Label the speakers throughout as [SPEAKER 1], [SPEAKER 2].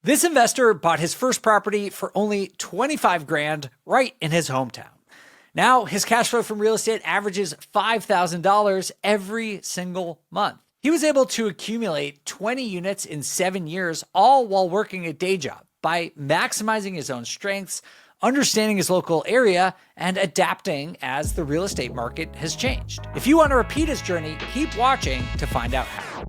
[SPEAKER 1] This investor bought his first property for only 25 grand right in his hometown. Now his cash flow from real estate averages $5,000 every single month. He was able to accumulate 20 units in 7 years, all while working a day job by maximizing his own strengths, understanding his local area, and adapting as the real estate market has changed. If you want to repeat his journey, keep watching to find out how.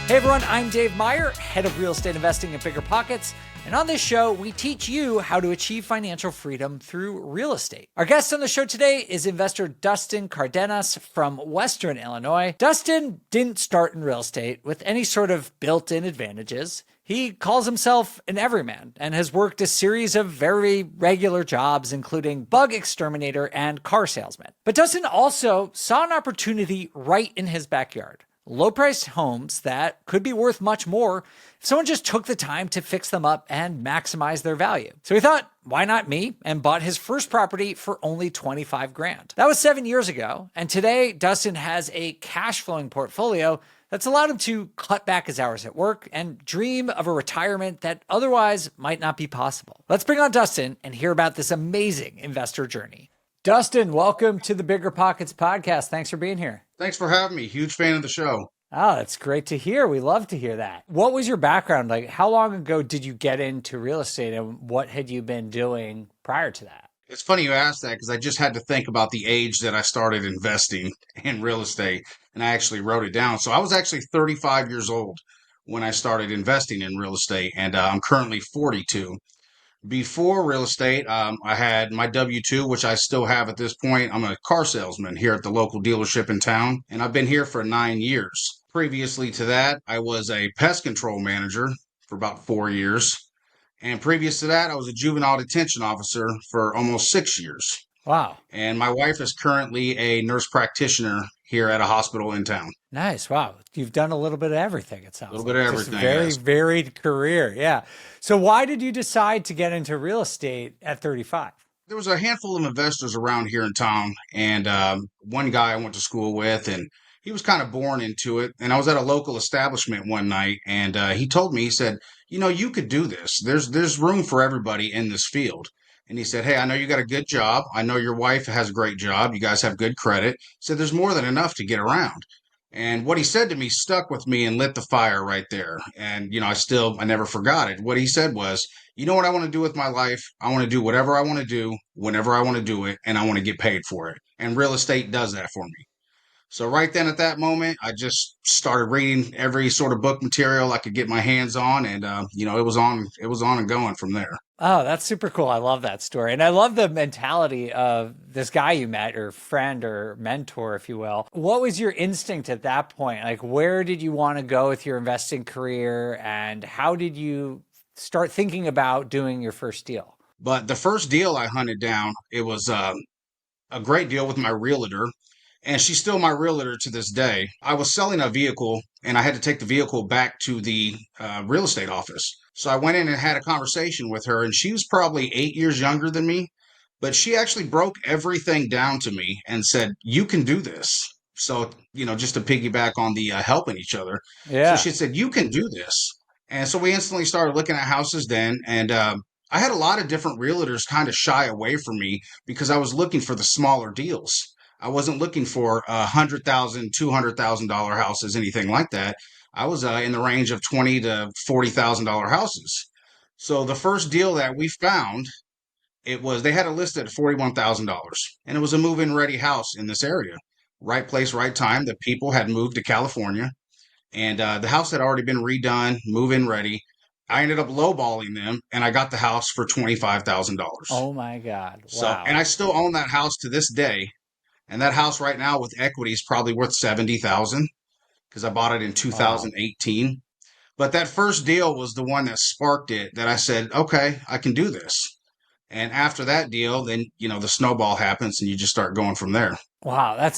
[SPEAKER 1] Hey everyone, I'm Dave Meyer, head of real estate investing at BiggerPockets. And on this show, we teach you how to achieve financial freedom through real estate. Our guest on the show today is investor Dustin Cardenas from Western Illinois. Dustin didn't start in real estate with any sort of built-in advantages. He calls himself an everyman and has worked a series of very regular jobs, including bug exterminator and car salesman. But Dustin also saw an opportunity right in his backyard. Low-priced homes that could be worth much more if someone just took the time to fix them up and maximize their value. So he thought, why not me? And bought his first property for only 25 grand. That was 7 years ago. And today, Dustin has a cash flowing portfolio that's allowed him to cut back his hours at work and dream of a retirement that otherwise might not be possible. Let's bring on Dustin and hear about this amazing investor journey. Dustin, welcome to the BiggerPockets podcast. Thanks for being here.
[SPEAKER 2] Thanks for having me. Huge fan of the show.
[SPEAKER 1] Oh, that's great to hear. We love to hear that. What was your background? Like, how long ago did you get into real estate and what had you been doing prior to that?
[SPEAKER 2] It's funny you asked that because I just had to think about the age that I started investing in real estate, and I actually wrote it down. So I was actually 35 years old when I started investing in real estate, and I'm currently 42. Before real estate, I had my W-2, which I still have at this point. I'm a car salesman here at the local dealership in town, and I've been here for 9 years. Previously to that, I was a pest control manager for about 4 years. And previous to that, I was a juvenile detention officer for almost 6 years.
[SPEAKER 1] Wow.
[SPEAKER 2] And my wife is currently a nurse practitioner here at a hospital in town.
[SPEAKER 1] Nice. Wow. You've done a little bit of everything, it sounds like.
[SPEAKER 2] A little bit of
[SPEAKER 1] Just
[SPEAKER 2] everything.
[SPEAKER 1] Very
[SPEAKER 2] Yes.
[SPEAKER 1] varied career. Yeah. So why did you decide to get into real estate at 35?
[SPEAKER 2] There was a handful of investors around here in town, and one guy I went to school with, and he was kind of born into it. And I was at a local establishment one night, and he told me, he said, you could do this. There's room for everybody in this field. And he said, hey, I know you got a good job. I know your wife has a great job. You guys have good credit. He said, there's more than enough to get around. And what he said to me stuck with me and lit the fire right there. And, I never forgot it. What he said was, you know what I want to do with my life? I want to do whatever I want to do, whenever I want to do it, and I want to get paid for it. And real estate does that for me. So right then at that moment, I just started reading every sort of book material I could get my hands on. And, it was on and going from there.
[SPEAKER 1] Oh, that's super cool. I love that story. And I love the mentality of this guy you met, or friend or mentor, if you will. What was your instinct at that point? Like, where did you want to go with your investing career? And how did you start thinking about doing your first deal?
[SPEAKER 2] But the first deal I hunted down, it was a great deal with my realtor. And she's still my realtor to this day. I was selling a vehicle, and I had to take the vehicle back to the real estate office. So I went in and had a conversation with her, and she was probably 8 years younger than me, but she actually broke everything down to me and said, you can do this. So, just to piggyback on the helping each other.
[SPEAKER 1] Yeah.
[SPEAKER 2] So she said, you can do this. And so we instantly started looking at houses then. And I had a lot of different realtors kind of shy away from me because I was looking for the smaller deals. I wasn't looking for $100,000, $200,000 houses, anything like that. I was in the range of $20,000 to $40,000 houses. So the first deal that we found, they had it listed at $41,000, and it was a move-in ready house in this area. Right place, right time. The people had moved to California, and the house had already been redone, move-in ready. I ended up lowballing them, and I got the house for $25,000.
[SPEAKER 1] Oh my God! Wow.
[SPEAKER 2] So, and I still own that house to this day. And that house right now with equity is probably worth $70,000 because I bought it in 2018. Wow. But that first deal was the one that sparked it, that I said, okay, I can do this. And after that deal, then, the snowball happens and you just start going from there.
[SPEAKER 1] Wow.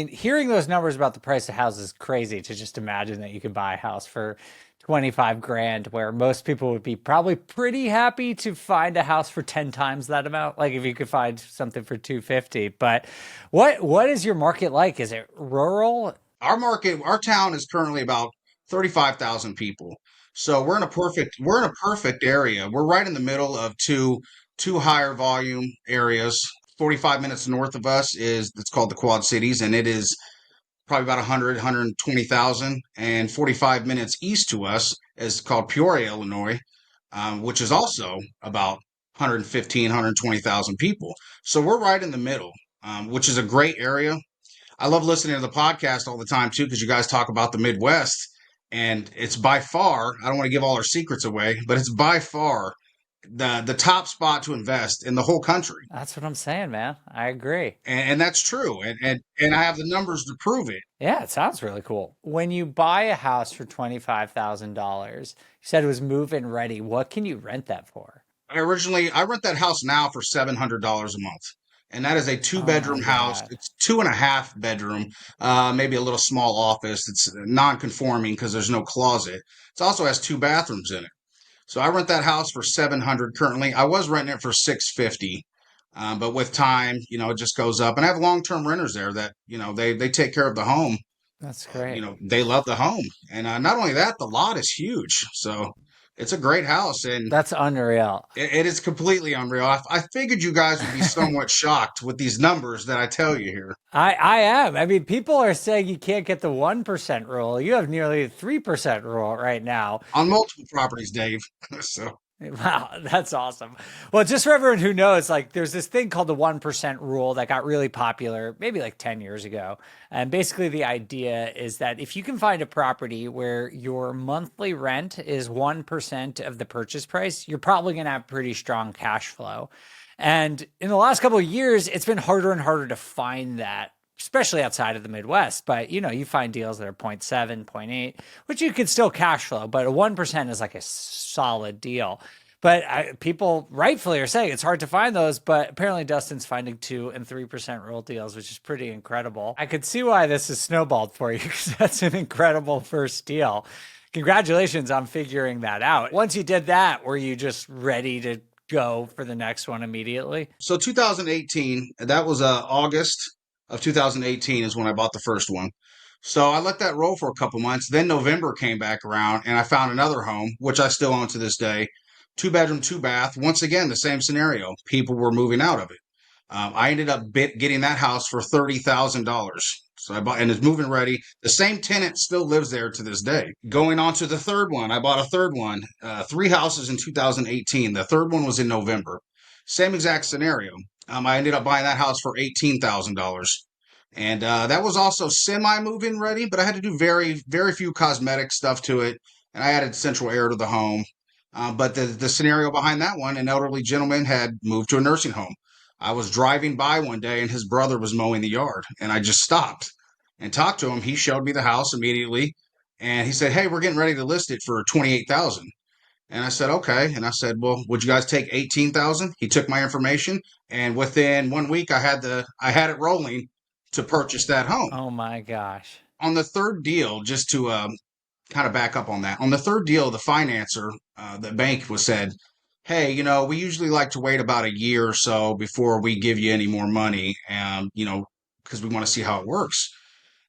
[SPEAKER 1] Hearing those numbers about the price of houses is crazy to just imagine that you could buy a house for 25 grand, where most people would be probably pretty happy to find a house for 10 times that amount. Like if you could find something for 250. But what is your market like? Is it rural?
[SPEAKER 2] Our town is currently about 35,000 people. So we're in a perfect area. We're right in the middle of two higher volume areas. 45 minutes north of us is it's called the Quad Cities, and it is probably about 100, 120,000. And 45 minutes east to us is called Peoria, Illinois, which is also about 115, 120,000 people. So we're right in the middle, which is a great area. I love listening to the podcast all the time too, because you guys talk about the Midwest, and it's by far, I don't want to give all our secrets away, but it's by far the top spot to invest in the whole country.
[SPEAKER 1] That's what I'm saying, man. I agree.
[SPEAKER 2] And that's true. And I have the numbers to prove it.
[SPEAKER 1] Yeah, it sounds really cool. When you buy a house for $25,000, you said it was move-in ready. What can you rent that for?
[SPEAKER 2] I rent that house now for $700 a month. And that is a two
[SPEAKER 1] Oh my
[SPEAKER 2] bedroom house.
[SPEAKER 1] God.
[SPEAKER 2] It's two and a half bedroom, maybe a little small office. It's non conforming because there's no closet. It also has two bathrooms in it. So I rent that house for 700 currently. I was renting it for 650. But with time, it just goes up. And I have long-term renters there that, they take care of the home.
[SPEAKER 1] That's great.
[SPEAKER 2] They love the home. And not only that, the lot is huge. So it's a great house. And
[SPEAKER 1] That's unreal.
[SPEAKER 2] it is completely unreal. I figured you guys would be somewhat shocked with these numbers that I tell you here.
[SPEAKER 1] I am. I mean, people are saying you can't get the 1% rule. You have nearly a 3% rule right now.
[SPEAKER 2] On multiple properties, Dave. So
[SPEAKER 1] Wow, that's awesome. Well, just for everyone who knows, like there's this thing called the 1% rule that got really popular maybe like 10 years ago. And basically the idea is that if you can find a property where your monthly rent is 1% of the purchase price, you're probably going to have pretty strong cash flow. And in the last couple of years, it's been harder and harder to find that, especially outside of the Midwest. But you find deals that are zero point 0.7, zero point 0.8, which you could still cash flow, but a 1% is like a solid deal. But people rightfully are saying it's hard to find those, but apparently Dustin's finding 2 and 3% roll deals, which is pretty incredible. I could see why this is snowballed for you because that's an incredible first deal. Congratulations on figuring that out. Once you did that, were you just ready to go for the next one immediately?
[SPEAKER 2] so 2018, that was August of 2018 is when I bought the first one. So I let that roll for a couple months. Then November came back around and I found another home, which I still own to this day. Two bedroom, two bath. Once again, the same scenario. People were moving out of it. I ended up getting that house for $30,000. So I bought, and it's moving ready. The same tenant still lives there to this day. Going on to the third one, I bought a third one. Three houses in 2018. The third one was in November. Same exact scenario. I ended up buying that house for $18,000. And that was also semi move-in ready, but I had to do very, very few cosmetic stuff to it. And I added central air to the home. But the scenario behind that one, an elderly gentleman had moved to a nursing home. I was driving by one day and his brother was mowing the yard, and I just stopped and talked to him. He showed me the house immediately, and he said, "Hey, we're getting ready to list it for 28,000." And I said, "Okay." And I said, "Well, would you guys take 18,000?" He took my information, and within 1 week, I had it rolling to purchase that home.
[SPEAKER 1] Oh my gosh.
[SPEAKER 2] On the third deal, just to kind of back up on that. On the third deal, the financer, the bank was said, "Hey, we usually like to wait about a year or so before we give you any more money, because we want to see how it works."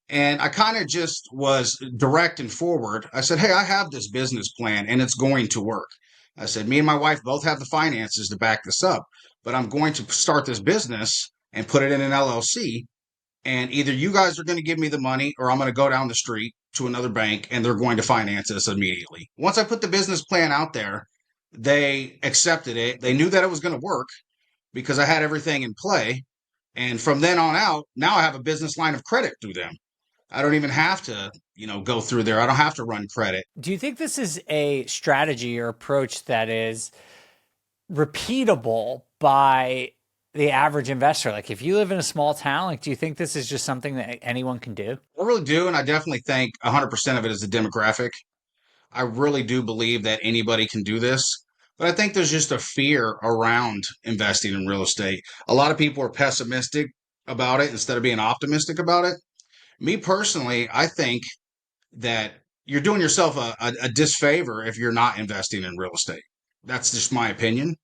[SPEAKER 2] And I kind of just was direct and forward. I said, "Hey, I have this business plan and it's going to work." I said, "Me and my wife both have the finances to back this up, but I'm going to start this business and put it in an LLC, and either you guys are going to give me the money or I'm going to go down the street to another bank and they're going to finance us immediately." Once I put the business plan out there, they accepted it. They knew that it was going to work because I had everything in play. And from then on out, now I have a business line of credit through them. I don't even have to, go through there. I don't have to run credit.
[SPEAKER 1] Do you think this is a strategy or approach that is repeatable by the average investor? Like if you live in a small town, like do you think this is just something that anyone can do?
[SPEAKER 2] I really do. And I definitely think 100% of it is the demographic. I really do believe that anybody can do this. But I think there's just a fear around investing in real estate. A lot of people are pessimistic about it instead of being optimistic about it. Me personally, I think that you're doing yourself a disfavor if you're not investing in real estate. That's just my opinion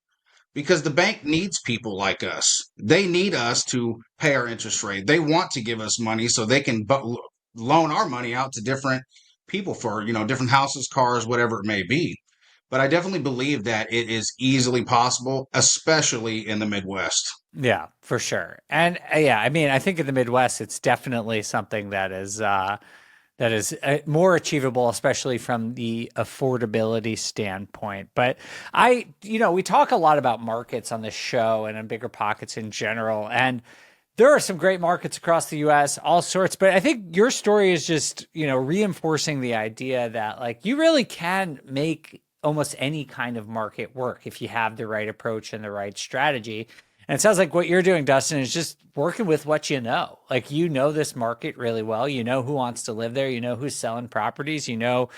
[SPEAKER 2] because the bank needs people like us. They need us to pay our interest rate. They want to give us money so they can loan our money out to different people for, different houses, cars, whatever it may be. But I definitely believe that it is easily possible, especially in the Midwest.
[SPEAKER 1] Yeah, for sure. And yeah, I mean, I think in the Midwest, it's definitely something that is more achievable, especially from the affordability standpoint. But we talk a lot about markets on this show and on Bigger Pockets in general. And there are some great markets across the US, all sorts. But I think your story is just, reinforcing the idea that like you really can make almost any kind of market work if you have the right approach and the right strategy. And it sounds like what you're doing, Dustin, is just working with what you know. Like you know this market really well. You know who wants to live there. You know who's selling properties. You know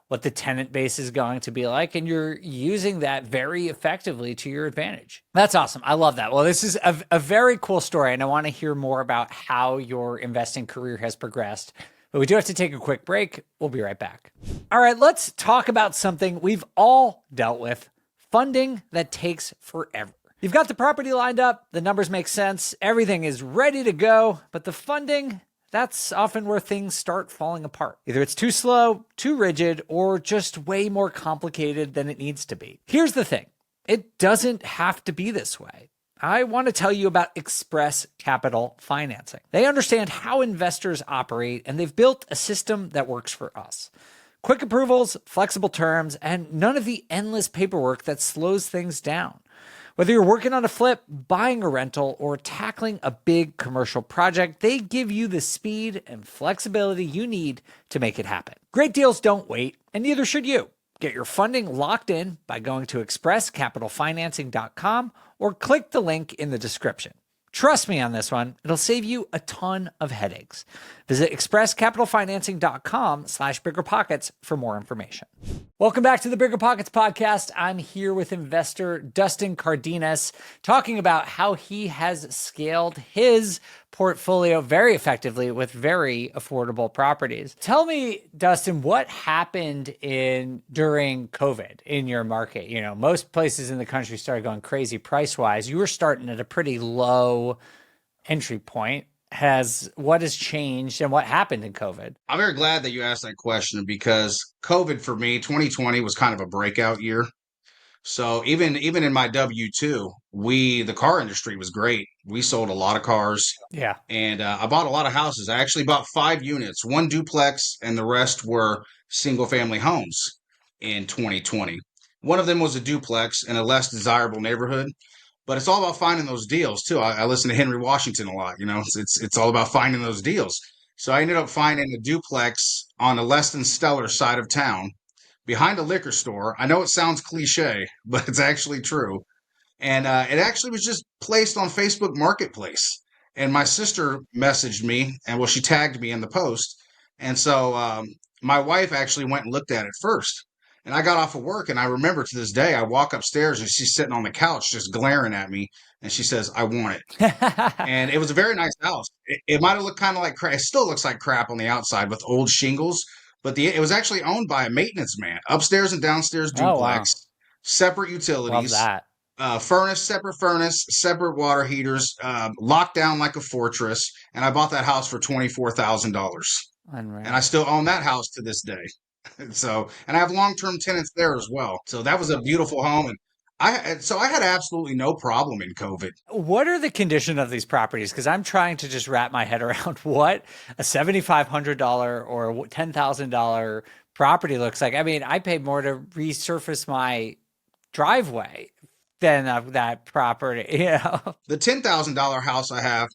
[SPEAKER 1] what the tenant base is going to be like, and you're using that very effectively to your advantage. That's awesome. I love that. Well, this is a very cool story, and I want to hear more about how your investing career has progressed. But we do have to take a quick break. We'll be right back. All right, let's talk about something we've all dealt with: funding that takes forever. You've got the property lined up, the numbers make sense, everything is ready to go, but the funding, that's often where things start falling apart. Either it's too slow, too rigid, or just way more complicated than it needs to be. Here's the thing: it doesn't have to be this way. I want to tell you about Express Capital Financing. They understand how investors operate, and they've built a system that works for us. Quick approvals, flexible terms, and none of the endless paperwork that slows things down. Whether you're working on a flip, buying a rental, or tackling a big commercial project, they give you the speed and flexibility you need to make it happen. Great deals don't wait, and neither should you. Get your funding locked in by going to expresscapitalfinancing.com or click the link in the description. Trust me on this one, it'll save you a ton of headaches. Visit expresscapitalfinancing.com/biggerpockets for more information. Welcome back to the Bigger Pockets podcast. I'm here with investor Dustin Cardenas talking about how he has scaled his portfolio very effectively with very affordable properties. Tell me, Dustin, what happened during COVID in your market? Most places in the country started going crazy price-wise. You were starting at a pretty low entry point. What has changed and what happened in COVID?
[SPEAKER 2] I'm very glad that you asked that question because COVID for me, 2020 was kind of a breakout year. So even in my W-2, the car industry was great. We sold a lot of cars.
[SPEAKER 1] Yeah.
[SPEAKER 2] And I bought a lot of houses. I actually bought 5 units, one duplex, and the rest were single family homes in 2020. One of them was a duplex in a less desirable neighborhood, but it's all about finding those deals too. I listen to Henry Washington a lot. It's all about finding those deals. So I ended up finding a duplex on a less than stellar side of town behind a liquor store. I know it sounds cliche, but it's actually true. And it actually was just placed on Facebook Marketplace. And my sister messaged me, and well, she tagged me in the post. And so my wife actually went and looked at it first. And I got off of work, and I remember to this day, I walk upstairs and she's sitting on the couch just glaring at me. And she says, "I want it." And it was a very nice house. It might have looked kind of like crap. It still looks like crap on the outside with old shingles, but it was actually owned by a maintenance man. Upstairs and downstairs
[SPEAKER 1] Oh, wow.
[SPEAKER 2] duplex, separate
[SPEAKER 1] Love
[SPEAKER 2] utilities,
[SPEAKER 1] that.
[SPEAKER 2] furnace, separate water heaters, locked down like a fortress. And I bought that house for $24,000, and I
[SPEAKER 1] Unreal.
[SPEAKER 2] still own that house to this day. And I have long-term tenants there as well. So that was a beautiful home, and I had absolutely no problem in COVID.
[SPEAKER 1] What are the condition of these properties? Because I'm trying to just wrap my head around what a $7,500 or $10,000 property looks like. I mean, I paid more to resurface my driveway than of that property.
[SPEAKER 2] The $10,000 house I have,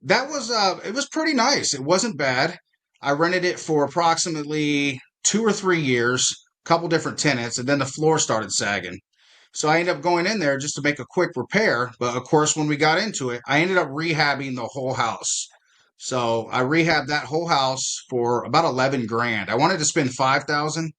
[SPEAKER 2] that was it was pretty nice. It wasn't bad. I rented it for approximately 2 or 3 years, a couple different tenants, and then the floor started sagging. So I ended up going in there just to make a quick repair. But of course, when we got into it, I ended up rehabbing the whole house. So I rehabbed that whole house for about 11 grand. I wanted to spend 5,000,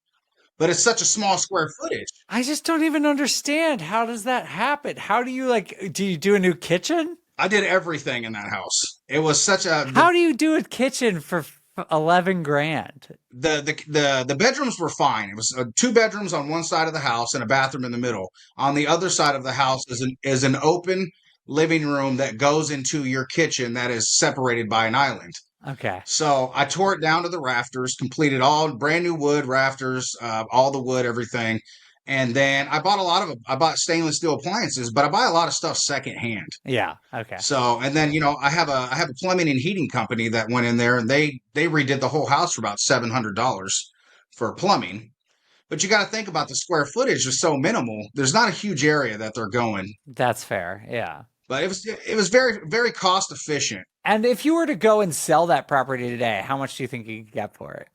[SPEAKER 2] but it's such a small square footage.
[SPEAKER 1] I just don't even understand. How does that happen? How do you do you do a new kitchen?
[SPEAKER 2] I did everything in that house. It was such a
[SPEAKER 1] How do you do a kitchen for 11 grand?
[SPEAKER 2] the bedrooms were fine. It was 2 bedrooms on one side of the house and a bathroom in the middle. On the other side of the house is an open living room that goes into your kitchen that is separated by an island.
[SPEAKER 1] Okay.
[SPEAKER 2] So I tore it down to the rafters, completed all brand new wood rafters, all the wood, everything. And then I bought stainless steel appliances, but I buy a lot of stuff secondhand.
[SPEAKER 1] Yeah. Okay.
[SPEAKER 2] So, and then, I have a plumbing and heating company that went in there and they redid the whole house for about $700 for plumbing. But you got to think about the square footage is so minimal. There's not a huge area that they're going,
[SPEAKER 1] That's fair. Yeah.
[SPEAKER 2] but it was very, very cost efficient.
[SPEAKER 1] And if you were to go and sell that property today, how much do you think you could get for it?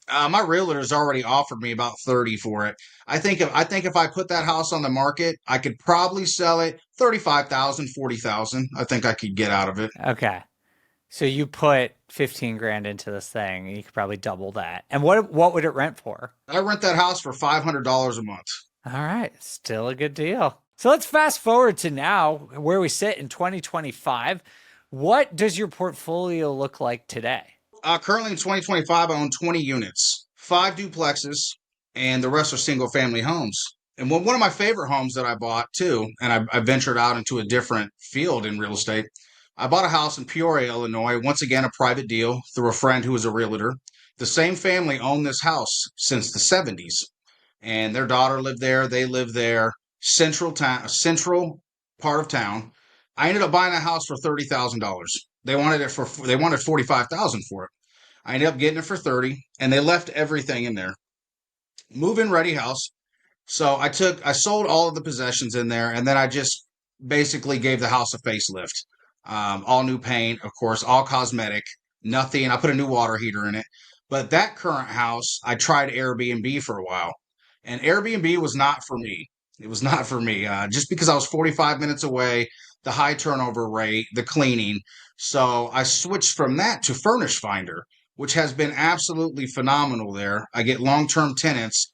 [SPEAKER 2] My realtor has already offered me about 30 for it. I think if I put that house on the market, I could probably sell it 35,000, 40,000. I think I could get out of it.
[SPEAKER 1] Okay. So you put 15 grand into this thing, and you could probably double that. And what would it rent for?
[SPEAKER 2] I rent that house for $500 a month.
[SPEAKER 1] All right, still a good deal. So let's fast forward to now where we sit in 2025. What does your portfolio look like today?
[SPEAKER 2] Currently in 2025, I own 20 units, five duplexes, and the rest are single family homes. And one of my favorite homes that I bought too, and I ventured out into a different field in real estate. I bought a house in Peoria, Illinois, once again, a private deal through a friend who was a realtor. The same family owned this house since the 70s, and their daughter lived there. They lived there, central town, central part of town. I ended up buying a house for $30,000. They wanted 45,000 for it. I ended up getting it for 30, and they left everything in there. Move-in ready house. So I sold all of the possessions in there, and then I just basically gave the house a facelift. All new paint, of course, all cosmetic, nothing. I put a new water heater in it. But that current house, I tried Airbnb for a while, and Airbnb was not for me. It was not for me, just because I was 45 minutes away, the high turnover rate, the cleaning. So I switched from that to Furnish Finder, which has been absolutely phenomenal there. I get long-term tenants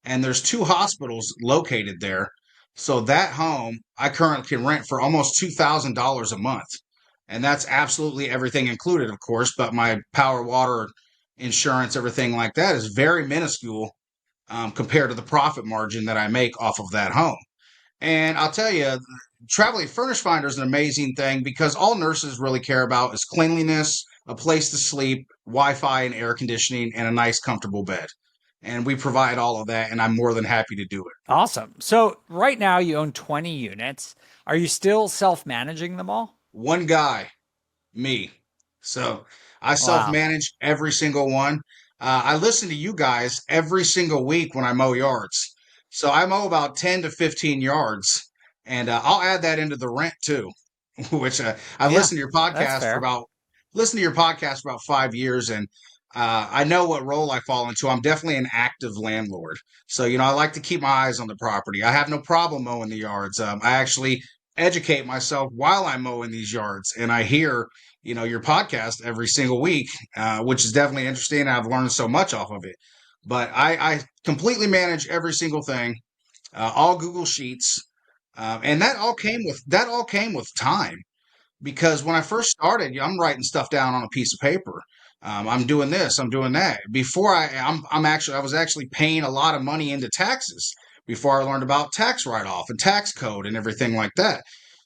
[SPEAKER 2] and there's two hospitals located there. So that home I currently can rent for almost $2,000 a month. And that's absolutely everything included, of course, but my power, water, insurance, everything like that is very minuscule compared to the profit margin that I make off of that home. And I'll tell you, traveling furnish finder is an amazing thing because all nurses really care about is cleanliness, a place to sleep, Wi-Fi and air conditioning, and a nice, comfortable bed. And we provide all of that, and I'm more than happy to do it.
[SPEAKER 1] Awesome. So right now you own 20 units. Are you still self-managing them all?
[SPEAKER 2] One guy, me. So I
[SPEAKER 1] Wow.
[SPEAKER 2] self-manage every single one. I listen to you guys every single week when I mow yards. So I mow about 10 to 15 yards, and I'll add that into the rent too, which I've
[SPEAKER 1] Yeah,
[SPEAKER 2] listened to your
[SPEAKER 1] that's
[SPEAKER 2] podcast for
[SPEAKER 1] fair.
[SPEAKER 2] about listened to your podcast for about 5 years, and I know what role I fall into. I'm definitely an active landlord, so I like to keep my eyes on the property. I have no problem mowing the yards. I actually educate myself while I'm mowing these yards, and I hear your podcast every single week, which is definitely interesting. I've learned so much off of it. But I completely manage every single thing, all Google Sheets, and that all came with time because when I first started, I'm writing stuff down on a piece of paper. I'm doing this, I'm doing that. I was actually paying a lot of money into taxes before I learned about tax write-off and tax code and everything like that.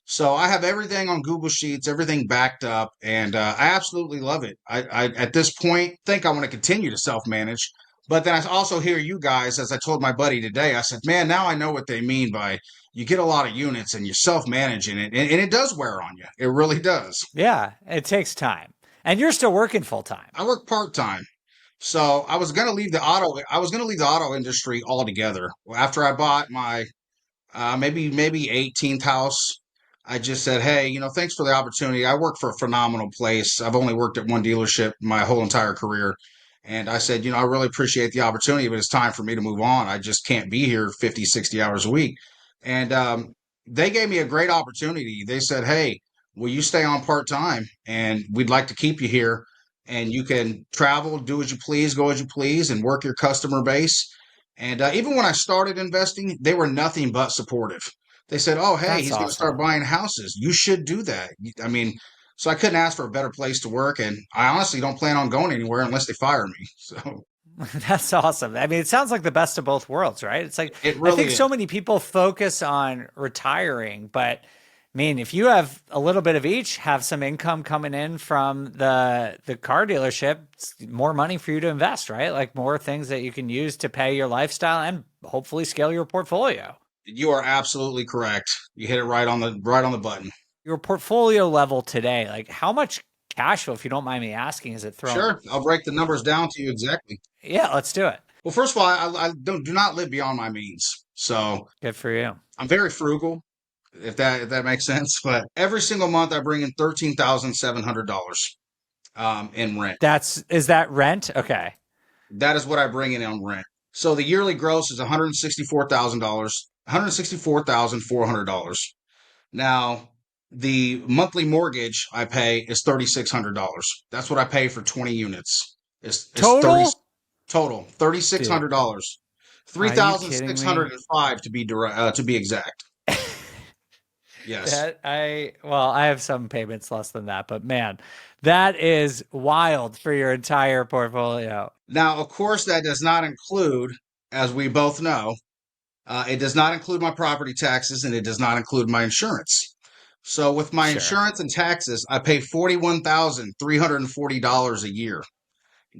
[SPEAKER 2] So I have everything on Google Sheets, everything backed up, and I absolutely love it. I at this point think I want to continue to self-manage, but then I also hear you guys, as I told my buddy today, I said, man, now I know what they mean by you get a lot of units and you're self-managing it, and it does wear on you. It really does.
[SPEAKER 1] Yeah, it takes time. And you're still working full time.
[SPEAKER 2] I work part-time. So I was gonna leave the auto industry altogether. After I bought my maybe 18th house, I just said, hey, thanks for the opportunity. I work for a phenomenal place. I've only worked at one dealership my whole entire career. And I said, I really appreciate the opportunity, but it's time for me to move on. I just can't be here 50, 60 hours a week. And they gave me a great opportunity. They said, hey, will you stay on part time? And we'd like to keep you here. And you can travel, do as you please, go as you please, and work your customer base. And even when I started investing, they were nothing but supportive. They said, "Oh, hey,
[SPEAKER 1] That's
[SPEAKER 2] he's going to start
[SPEAKER 1] awesome.
[SPEAKER 2] buying houses. You should do that." I mean, so I couldn't ask for a better place to work, and I honestly don't plan on going anywhere unless they fire me. So
[SPEAKER 1] That's awesome. I mean, it sounds like the best of both worlds, right? It's like,
[SPEAKER 2] it
[SPEAKER 1] I
[SPEAKER 2] really
[SPEAKER 1] think
[SPEAKER 2] is.
[SPEAKER 1] so many people focus on retiring, but mean, if you have a little bit of each, have some income coming in from the car dealership, it's more money for you to invest, right? Like more things that you can use to pay your lifestyle and hopefully scale your portfolio.
[SPEAKER 2] You are absolutely correct. You hit it right on the button.
[SPEAKER 1] Your portfolio level today, like how much cash flow, if you don't mind me asking, is it throwing?
[SPEAKER 2] Sure, I'll break the numbers down to you exactly.
[SPEAKER 1] Yeah, let's do it.
[SPEAKER 2] Well, first of all, I do not live beyond my means, so
[SPEAKER 1] Good for you.
[SPEAKER 2] I'm very frugal, if that makes sense. But every single month, I bring in $13,700 in rent.
[SPEAKER 1] Is that rent? Okay.
[SPEAKER 2] That is what I bring in on rent. So the yearly gross is $164,000, $164,400. Now, the monthly mortgage I pay is $3,600. That's what I pay for 20 units. It's 30
[SPEAKER 1] Total?
[SPEAKER 2] total,
[SPEAKER 1] Dude,
[SPEAKER 2] $3,600.
[SPEAKER 1] are you kidding me?
[SPEAKER 2] 3,605 to be exact. Yes.
[SPEAKER 1] I have some payments less than that, but man, that is wild for your entire portfolio.
[SPEAKER 2] Now, of course, that does not include, as we both know, it does not include my property taxes and it does not include my insurance. So with my
[SPEAKER 1] Sure.
[SPEAKER 2] insurance and taxes, I pay $41,340 a year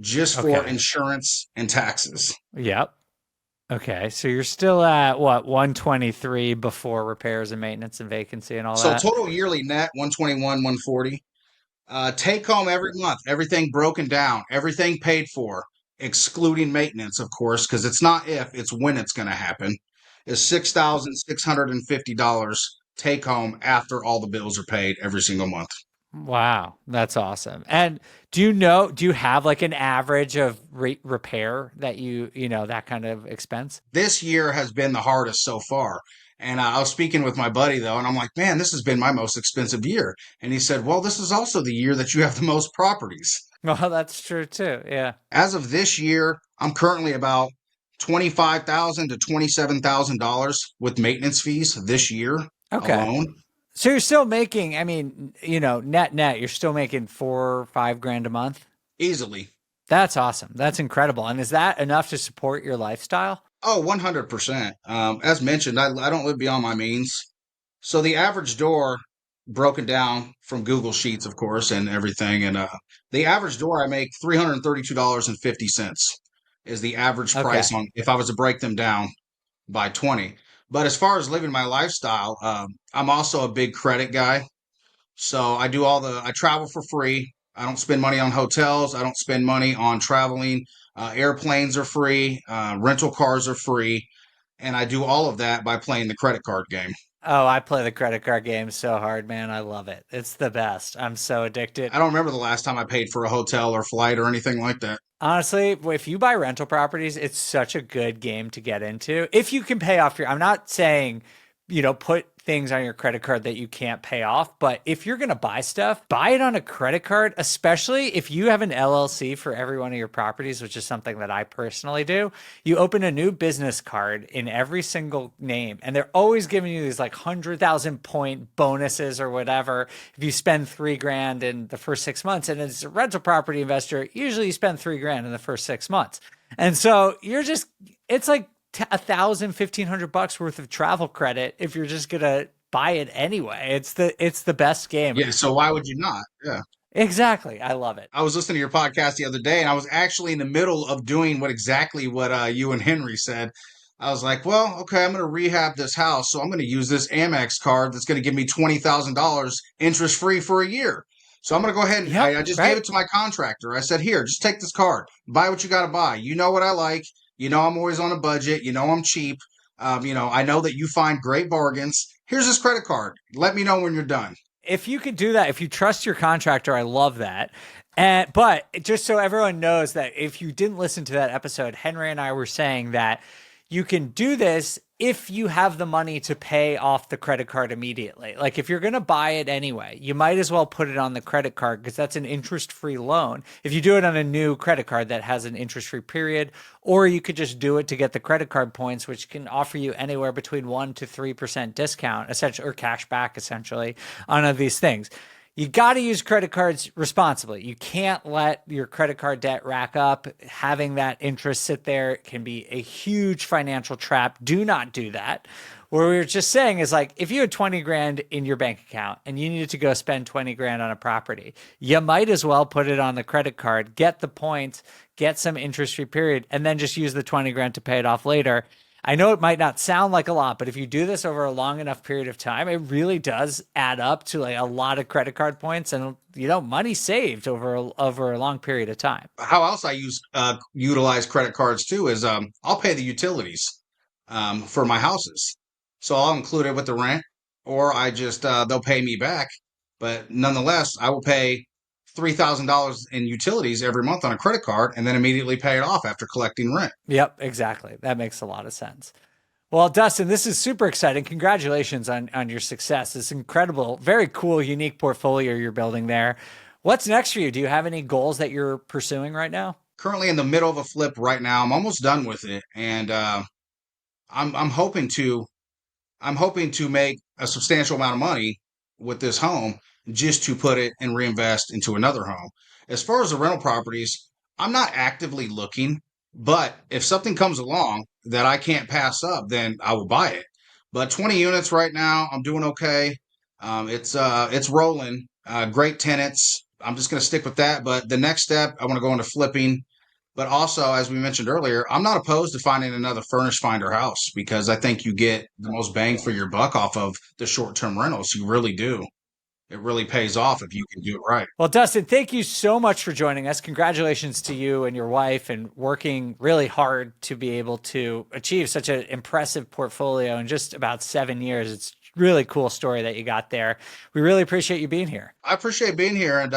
[SPEAKER 2] just for
[SPEAKER 1] Okay.
[SPEAKER 2] insurance and taxes.
[SPEAKER 1] Yep. Okay. So you're still at what, 123 before repairs and maintenance and vacancy and all
[SPEAKER 2] So
[SPEAKER 1] that?
[SPEAKER 2] total yearly net 121, 140. Take home every month, everything broken down, everything paid for, excluding maintenance, of course, because it's not if, it's when it's going to happen, is $6,650 take home after all the bills are paid every single month.
[SPEAKER 1] Wow, that's awesome. And do you have like an average of repair that that kind of expense?
[SPEAKER 2] This year has been the hardest so far. And I was speaking with my buddy though, and I'm like, man, this has been my most expensive year. And he said, well, this is also the year that you have the most properties.
[SPEAKER 1] Well, that's true too. Yeah.
[SPEAKER 2] As of this year, I'm currently about $25,000 to $27,000 with maintenance fees this year
[SPEAKER 1] Okay.
[SPEAKER 2] alone,
[SPEAKER 1] So you're still making, I mean, net, you're still making 4 or 5 grand a month.
[SPEAKER 2] easily.
[SPEAKER 1] That's awesome. That's incredible. And is that enough to support your lifestyle?
[SPEAKER 2] Oh, 100%. As mentioned, I don't live beyond my means. So the average door, broken down from Google Sheets, of course, and everything, and the average door I make $332.50 is the average price
[SPEAKER 1] Okay.
[SPEAKER 2] on if I was to break them down by 20. But as far as living my lifestyle, I'm also a big credit guy. So I travel for free. I don't spend money on hotels. I don't spend money on traveling. Airplanes are free. Rental cars are free. And I do all of that by playing the credit card game.
[SPEAKER 1] Oh, I play the credit card game so hard, man. I love it. It's the best. I'm so addicted.
[SPEAKER 2] I don't remember the last time I paid for a hotel or flight or anything like that.
[SPEAKER 1] Honestly, if you buy rental properties, it's such a good game to get into. If you can pay off I'm not saying, put things on your credit card that you can't pay off, but if you're going to buy stuff, buy it on a credit card, especially if you have an LLC for every one of your properties, which is something that I personally do. You open a new business card in every single name, and they're always giving you these like 100,000 point bonuses or whatever if you spend 3 grand in the first 6 months. And as a rental property investor, usually you spend 3 grand in the first 6 months. And so it's like 1,000, 1,500 bucks worth of travel credit if you're just gonna buy it anyway. It's the best game.
[SPEAKER 2] Yeah, so why would you not? Yeah.
[SPEAKER 1] Exactly. I love it.
[SPEAKER 2] I was listening to your podcast the other day, and I was actually in the middle of doing what you and Henry said. I was like, well, okay, I'm going to rehab this house, so I'm going to use this Amex card that's going to give me $20,000 interest free for a year. So I'm going to go ahead and
[SPEAKER 1] Yep.
[SPEAKER 2] I just gave
[SPEAKER 1] Right.
[SPEAKER 2] it to my contractor. I said, here, just take this card, buy what you got to buy. You know what I like. You know I'm always on a budget. You know I'm cheap. I know that you find great bargains. Here's this credit card. Let me know when you're done.
[SPEAKER 1] If you could do that, if you trust your contractor, I love that. But just so everyone knows that if you didn't listen to that episode, Henry and I were saying that you can do this if you have the money to pay off the credit card immediately. Like if you're going to buy it anyway, you might as well put it on the credit card because that's an interest-free loan. If you do it on a new credit card that has an interest-free period, or you could just do it to get the credit card points, which can offer you anywhere between 1% to 3% discount, essentially, or cash back, essentially, on these things. You got to use credit cards responsibly. You can't let your credit card debt rack up. Having that interest sit there can be a huge financial trap. Do not do that. What we were just saying is like, if you had 20 grand in your bank account and you needed to go spend 20 grand on a property, you might as well put it on the credit card, get the points, get some interest free period, and then just use the 20 grand to pay it off later. I know it might not sound like a lot, but if you do this over a long enough period of time, it really does add up to like a lot of credit card points and, money saved over a long period of time.
[SPEAKER 2] How else I utilize credit cards too is I'll pay the utilities for my houses. So I'll include it with the rent, or I just they'll pay me back. But nonetheless, I will pay $3,000 in utilities every month on a credit card, and then immediately pay it off after collecting rent.
[SPEAKER 1] Yep, exactly. That makes a lot of sense. Well, Dustin, this is super exciting. Congratulations on your success. It's incredible, very cool, unique portfolio you're building there. What's next for you? Do you have any goals that you're pursuing right now?
[SPEAKER 2] Currently in the middle of a flip right now. I'm almost done with it, and I'm hoping to make a substantial amount of money with this home just to put it and reinvest into another home. As far as the rental properties, I'm not actively looking, but if something comes along that I can't pass up, then I will buy it. But 20 units right now, I'm doing okay. It's rolling. Great tenants. I'm just going to stick with that. But the next step, I want to go into flipping. But also, as we mentioned earlier, I'm not opposed to finding another furnished finder house because I think you get the most bang for your buck off of the short-term rentals. You really do. It really pays off if you can do it right.
[SPEAKER 1] Well, Dustin, thank you so much for joining us. Congratulations to you and your wife and working really hard to be able to achieve such an impressive portfolio in just about 7 years. It's really cool story that you got there. We really appreciate you being here.
[SPEAKER 2] I appreciate being here. And,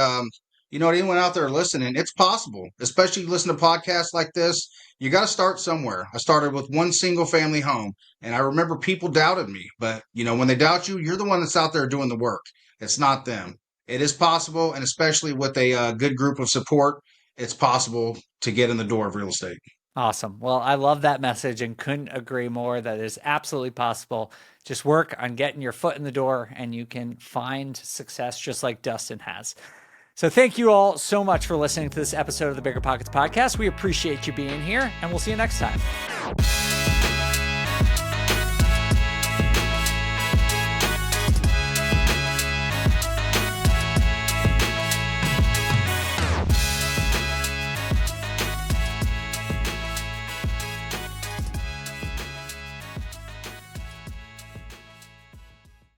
[SPEAKER 2] anyone out there listening, it's possible, especially you listen to podcasts like this. You got to start somewhere. I started with one single family home, and I remember people doubted me. But, when they doubt you, you're the one that's out there doing the work. It's not them. It is possible. And especially with a good group of support, it's possible to get in the door of real estate.
[SPEAKER 1] Awesome. Well, I love that message and couldn't agree more that it is absolutely possible. Just work on getting your foot in the door and you can find success just like Dustin has. So thank you all so much for listening to this episode of the BiggerPockets podcast. We appreciate you being here and we'll see you next time.